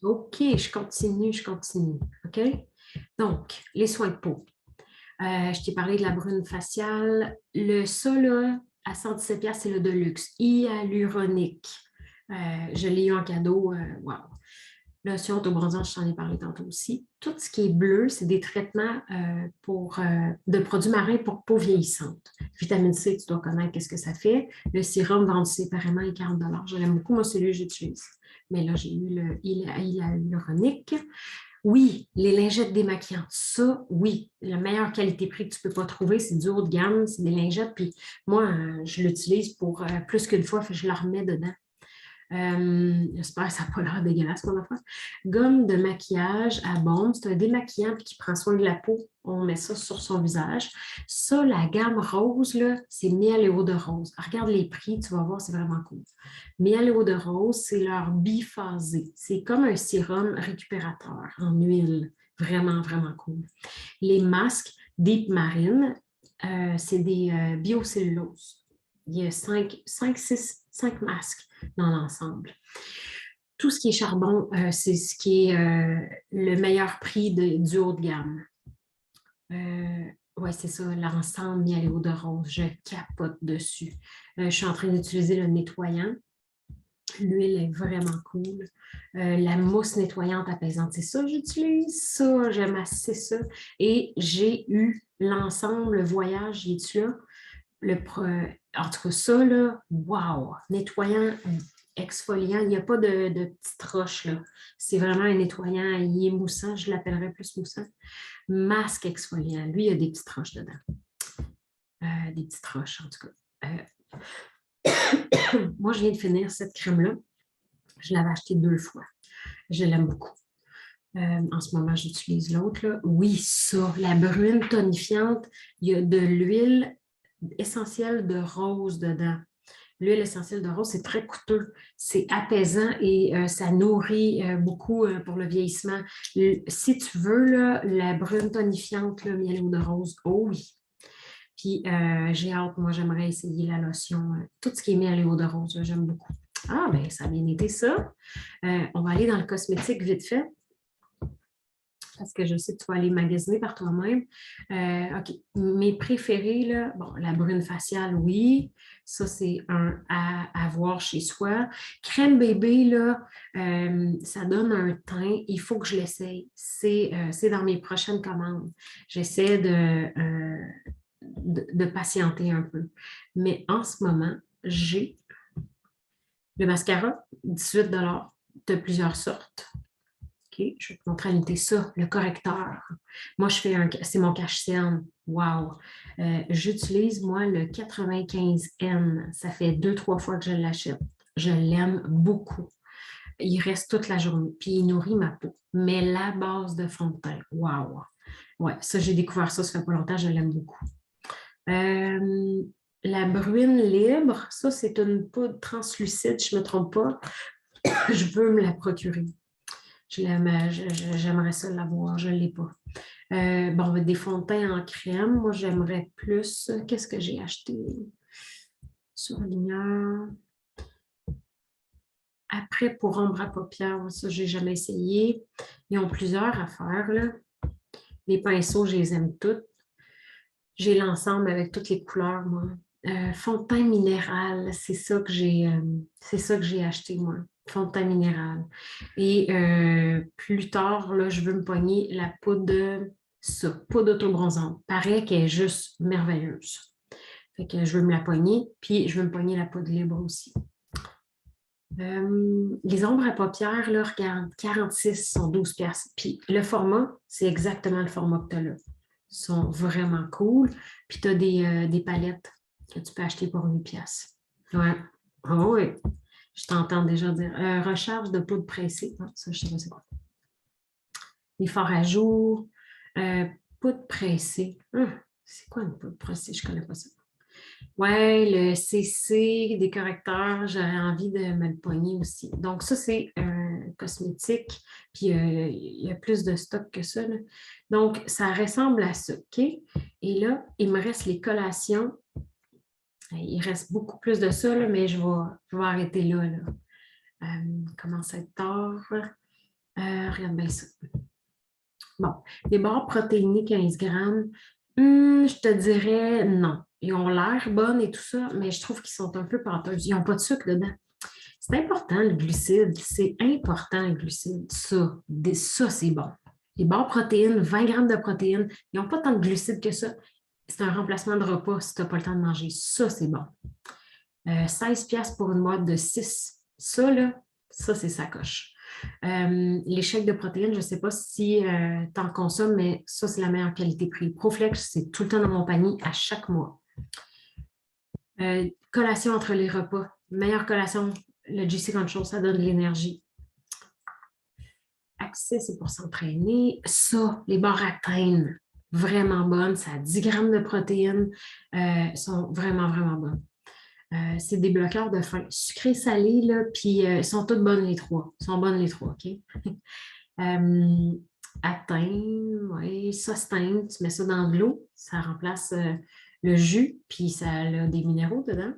OK, je continue, je continue. OK? Donc, les soins de peau. Je t'ai parlé de la brune faciale. Ça, là, à 117 piastres, c'est le Deluxe. Hyaluronique. Je l'ai eu en cadeau. Wow. Lotion autobronzant, je t'en ai parlé tantôt aussi. Tout ce qui est bleu, c'est des traitements de produits marins pour peau vieillissante. Vitamine C, tu dois connaître qu'est-ce que ça fait. Le sérum vendu séparément est 40 dollars. Je l'aime beaucoup. Moi, celui que j'utilise. Mais là, j'ai eu le hyaluronique. Oui, les lingettes démaquillantes, ça, oui, la meilleure qualité-prix que tu ne peux pas trouver, c'est du haut de gamme, c'est des lingettes, puis moi, je l'utilise pour plus qu'une fois, je la remets dedans. J'espère que ça n'a pas l'air dégueulasse, mon enfant. Gomme de maquillage à bombe, c'est un démaquillant qui prend soin de la peau. On met ça sur son visage. Ça, la gamme rose, là, c'est miel et eau de rose. Regarde les prix, tu vas voir, c'est vraiment cool. Miel et eau de rose, c'est leur biphasé. C'est comme un sérum récupérateur en huile. Vraiment, vraiment cool. Les masques Deep Marine, c'est des biocelluloses. Il y a 5 masques dans l'ensemble. Tout ce qui est charbon, c'est ce qui est le meilleur prix du haut de gamme. Oui, c'est ça, l'ensemble miel et eau de rose, je capote dessus. Je suis en train d'utiliser le nettoyant. L'huile est vraiment cool. La mousse nettoyante apaisante, c'est ça que j'utilise. Ça, j'aime assez ça. Et j'ai eu l'ensemble, le voyage, j'ai tu là? En tout cas, ça, là, wow! Nettoyant, exfoliant, il n'y a pas de petites roches, là. C'est vraiment un nettoyant, il est moussant, je l'appellerais plus moussant. Masque exfoliant, lui, il y a des petites roches dedans. Des petites roches, en tout cas. Moi, je viens de finir cette crème-là. Je l'avais achetée 2 fois. Je l'aime beaucoup. En ce moment, j'utilise l'autre. Oui, ça, la brune tonifiante, il y a de l'huile essentielle de rose dedans. L'huile essentielle de rose, c'est très coûteux. C'est apaisant et ça nourrit beaucoup pour le vieillissement. Si tu veux, là, la brune tonifiante, là, miel ou de rose, oh oui. Puis j'ai hâte, moi, j'aimerais essayer la lotion. Tout ce qui est miel et eau de rose, j'aime beaucoup. Ah, bien, ça a bien été ça. On va aller dans le cosmétique vite fait parce que je sais que tu vas aller magasiner par toi-même. OK. Mes préférés, là, bon, la brune faciale, oui. Ça, c'est un à avoir chez soi. Crème bébé, là, ça donne un teint. Il faut que je l'essaye. C'est dans mes prochaines commandes. J'essaie de patienter un peu. Mais en ce moment, j'ai le mascara, 18 de plusieurs sortes. OK, je vais te montrer à l'unité ça, le correcteur. Moi, c'est mon cache-cerne. Wow! J'utilise, moi, le 95N. Ça fait 2, 3 fois que je l'achète. Je l'aime beaucoup. Il reste toute la journée, puis il nourrit ma peau. Mais la base de fond de teint, wow! Ouais, ça, j'ai découvert ça fait pas longtemps, je l'aime beaucoup. Euh, la bruine libre, ça, c'est une poudre translucide, je ne me trompe pas. Je veux me la procurer. J'aimerais ça l'avoir, je ne l'ai pas. Bon, des fonds de teint en crème, moi j'aimerais plus. Qu'est-ce que j'ai acheté? Surligneur. Après, pour ombre à paupières, ça, je n'ai jamais essayé. Ils ont plusieurs affaires, là. Les pinceaux, je les aime toutes. J'ai l'ensemble avec toutes les couleurs, moi. Fond de teint minéral, c'est ça que j'ai acheté, moi. Fond de teint minéral. Et plus tard, là, je veux me pogner la poudre autobronzante. Paraît qu'elle est juste merveilleuse. Fait que je veux me la pogner, puis je veux me pogner la poudre libre aussi. Les ombres à paupières, là, regarde, 46 sont 12 piastres. Puis le format, c'est exactement le format que tu as là. Ils sont vraiment cool. Puis tu as des palettes que tu peux acheter pour 8 piastres. Ouais. Oh oui. Je t'entends déjà dire. Recharge de poudre pressée. Ah, ça, je sais pas c'est quoi. Les forts à jour. Poudre pressée. C'est quoi une poudre pressée? Je ne connais pas ça. Ouais, le CC, des correcteurs, j'aurais envie de me le pogner aussi. Donc, ça, c'est cosmétique. Puis, il y a plus de stock que ça, là. Donc, ça ressemble à ça, OK? Et là, il me reste les collations. Il reste beaucoup plus de ça, là, mais je vais arrêter là. Commence à être tard. Regarde bien ça. Bon, les barres protéinées 15 grammes, je te dirais non. Ils ont l'air bonnes et tout ça, mais je trouve qu'ils sont un peu pâteuses. Ils n'ont pas de sucre dedans. C'est important, le glucide. C'est important, le glucide. Ça, c'est bon. Les barres protéines, 20 grammes de protéines, ils n'ont pas tant de glucides que ça. C'est un remplacement de repas si tu n'as pas le temps de manger. Ça, c'est bon. 16$ pour une boîte de 6. Ça, là, ça, c'est sacoche. Les chèques de protéines, je ne sais pas si tu en consommes, mais ça, c'est la meilleure qualité-prix. Proflex, c'est tout le temps dans mon panier à chaque mois. Collation entre les repas. Meilleure collation, le GC Control, ça donne de l'énergie. Accès, c'est pour s'entraîner. Ça, les barres Atteindre, vraiment bonnes. Ça a 10 grammes de protéines. Sont vraiment, vraiment bonnes. C'est des bloqueurs de faim. Sucré, salé, là, puis sont toutes bonnes les trois. Sont bonnes les trois, OK? Atteindre, oui, sustain, tu mets ça dans de l'eau, ça remplace le jus, puis ça a des minéraux dedans.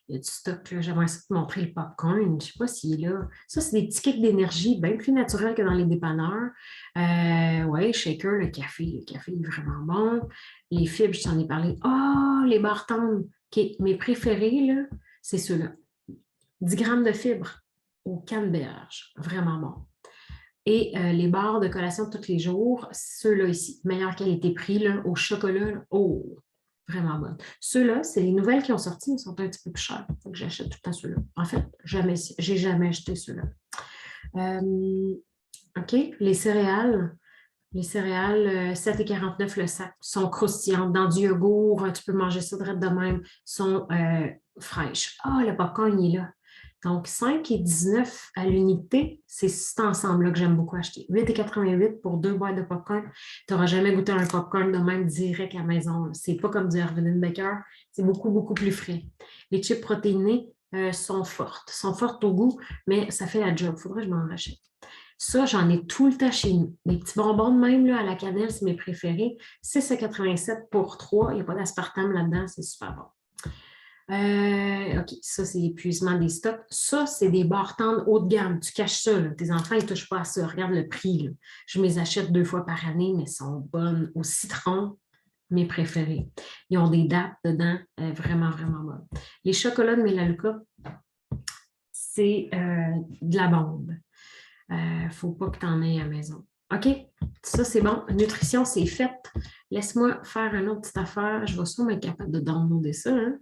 Il y a du stock, là. J'aimerais ça te montrer le popcorn. Je ne sais pas s'il est là. Ça, c'est des petits kicks d'énergie bien plus naturels que dans les dépanneurs. Oui, shaker, le café. Le café est vraiment bon. Les fibres, je t'en ai parlé. Oh, les barres tendres. OK, mes préférés, là, c'est ceux-là. 10 grammes de fibres au canneberge. Vraiment bon. Et les barres de collation tous les jours, ceux-là ici. Meilleure qualité-prix, là, au chocolat. Là. Oh, vraiment bonne. Ceux-là, c'est les nouvelles qui ont sorti, ils sont un petit peu plus chers. Donc, j'achète tout le temps ceux-là. En fait, j'ai jamais acheté ceux-là. OK, les céréales. Les céréales, 7,49 le sac, sont croustillantes. Dans du yogourt, tu peux manger ça direct de même, sont fraîches. Ah, le popcorn, il est là. Donc, 5,19 à l'unité, c'est cet ensemble-là que j'aime beaucoup acheter. 8,88 pour 2 boîtes de popcorn. Tu n'auras jamais goûté un popcorn de même direct à la maison. C'est pas comme du Erwin Baker, c'est beaucoup, beaucoup plus frais. Les chips protéinés sont fortes au goût, mais ça fait la job. Il faudrait que je m'en rachète. Ça, j'en ai tout le temps chez nous. Les petits bonbons de même là, à la cannelle, c'est mes préférés. 6,87 pour 3. Il n'y a pas d'aspartame là-dedans, c'est super bon. OK, ça, c'est l'épuisement des stocks. Ça, c'est des barres tendres haut de gamme. Tu caches ça, là. Tes enfants, ils ne touchent pas à ça. Regarde le prix, là. Je me les achète 2 fois par année, mais elles sont bonnes. Au citron, mes préférés. Ils ont des dates dedans, vraiment, vraiment bonnes. Les chocolats de Melaleuca, c'est de la bombe. Il ne faut pas que tu en aies à la maison. OK, ça c'est bon. Nutrition, c'est fait. Laisse-moi faire une autre petite affaire. Je vais sûrement être capable de downloader ça. Hein?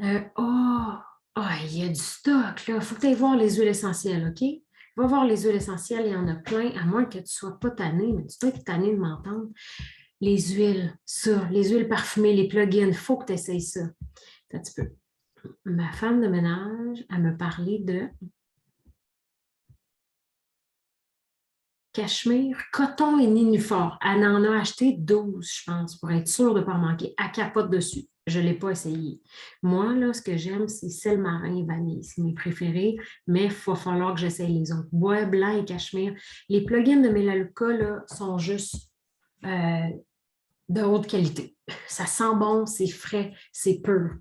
Il y a du stock. Il faut que tu ailles voir les huiles essentielles, OK? Va voir les huiles essentielles, il y en a plein, à moins que tu ne sois pas tanné, mais tu dois être tanné de m'entendre. Les huiles, ça, les huiles parfumées, les plugins, il faut que tu essayes ça. Un petit peu. Ma femme de ménage, elle me parlait de cachemire, coton et nénuphar. Elle en a acheté 12, je pense, pour être sûre de ne pas en manquer. Elle capote dessus. Je ne l'ai pas essayé. Moi, là, ce que j'aime, c'est sel marin et vanille. C'est mes préférés, mais il va falloir que j'essaye les autres. Bois blanc et cachemire. Les plugins de Melaleuca là, sont juste de haute qualité. Ça sent bon, c'est frais, c'est pur.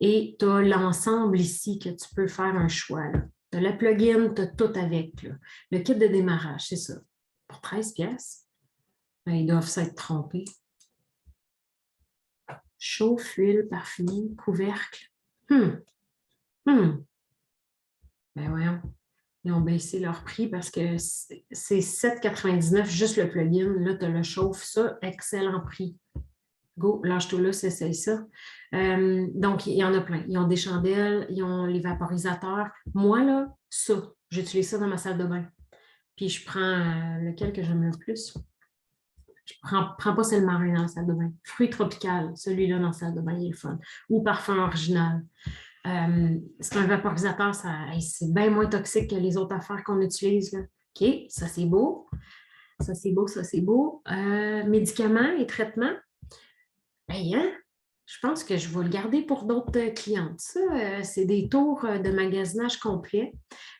Et tu as l'ensemble ici que tu peux faire un choix. Tu as le plugin, tu as tout avec. Là. Le kit de démarrage, c'est ça. Pour 13$, ben, ils doivent s'être trompés. Chauffe, huile, parfumée, couvercle. Ben voyons. Ils ont baissé leur prix parce que c'est 7,99$ juste le plugin. Là, tu as le chauffe, ça, excellent prix. Go, lâche-toi là, essaye ça. Donc, il y en a plein. Ils ont des chandelles, ils ont les vaporisateurs. Moi, là, ça, j'utilise ça dans ma salle de bain. Puis, je prends lequel que j'aime le plus. Je ne prends pas celle marin dans la salle de bain. Fruit tropical, celui-là dans la salle de bain, il est le fun. Ou parfum original. C'est un vaporisateur, c'est bien moins toxique que les autres affaires qu'on utilise. Là. OK, ça c'est beau. Ça c'est beau, ça c'est beau. Médicaments et traitements. Hey, hein? Je pense que je vais le garder pour d'autres clientes. Ça, c'est des tours de magasinage complet.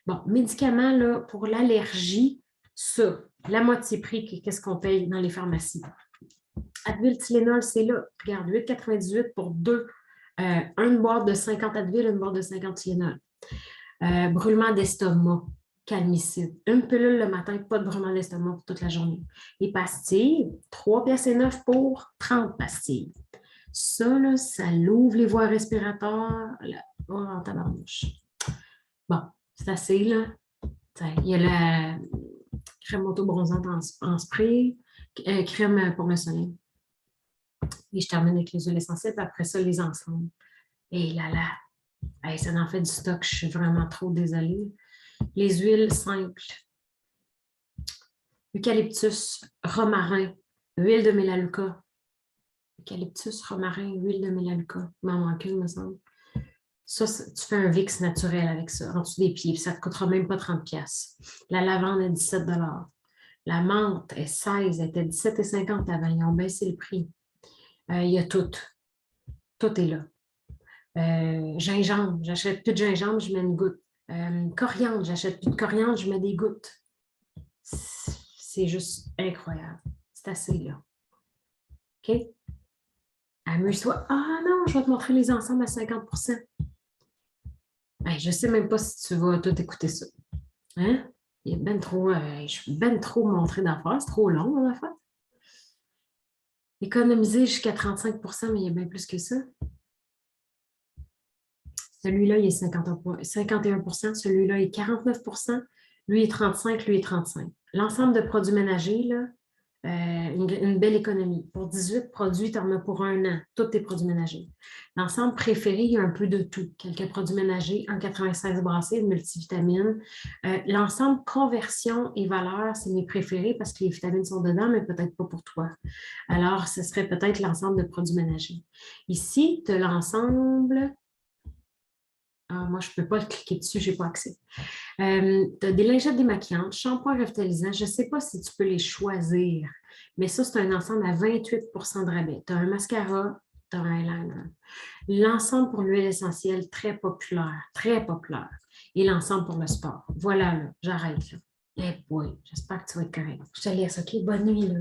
Bon, médicaments là, pour l'allergie, ça, la moitié prix, qu'est-ce qu'on paye dans les pharmacies? Advil Tylenol, c'est là. Regarde, 8,98 pour deux. Une boîte de 50 Advil, une boîte de 50 Tylenol. Brûlement d'estomac, calmicide. Une pilule le matin, pas de brûlement d'estomac pour toute la journée. Les pastilles, 3 pièces et 9 pour 30 pastilles. Ça, là, ça l'ouvre les voies respiratoires. Là, oh, en tabarnouche. Bon, c'est assez, là. Il y a la crème auto-bronzante en spray, crème pour le soleil. Et je termine avec les huiles essentielles, puis après ça, les ensembles. Et là, hey, ça en fait du stock, je suis vraiment trop désolée. Les huiles simples. Eucalyptus, romarin, huile de mélaleuca. Eucalyptus, romarin, huile de mélaleuca. Il m'en manque une, me semble. Ça, tu fais un VIX naturel avec ça, en dessous des pieds, puis ça ne te coûtera même pas 30$. La lavande est 17$. La menthe est 16$, elle était 17,50$ avant. Ils ont baissé le prix. Il y a tout. Tout est là. Gingembre, j'achète plus de gingembre, je mets une goutte. Coriandre, j'achète plus de coriandre, je mets des gouttes. C'est juste incroyable. C'est assez là. OK? Amuse-toi. Ah non, je vais te montrer les ensembles à 50%. Ben, je ne sais même pas si tu vas tout écouter ça. Hein? Il est ben trop, je suis ben trop montrée d'affaires. C'est trop long, mon affaire. Économiser jusqu'à 35%, mais il y a bien plus que ça. Celui-là, il est 51%, celui-là est 49%, lui est 35%, lui est 35%. L'ensemble de produits ménagers, là, une belle économie. Pour 18 produits, tu en as pour un an, tous tes produits ménagers. L'ensemble préféré, il y a un peu de tout. Quelques produits ménagers, 1,96 brassées, de multivitamines. L'ensemble conversion et valeur, c'est mes préférés parce que les vitamines sont dedans, mais peut-être pas pour toi. Alors, ce serait peut-être l'ensemble de produits ménagers. Ici, tu as l'ensemble. Ah, moi, je ne peux pas cliquer dessus, je n'ai pas accès. Tu as des lingettes démaquillantes, shampoing revitalisant. Je ne sais pas si tu peux les choisir, mais ça, c'est un ensemble à 28% de rabais. Tu as un mascara, tu as un eyeliner. L'ensemble pour l'huile essentielle, très populaire, très populaire. Et l'ensemble pour le sport. Voilà, là, j'arrête. Là. Eh boy, j'espère que tu vas être correct. Je te laisse, OK? Bonne nuit, là.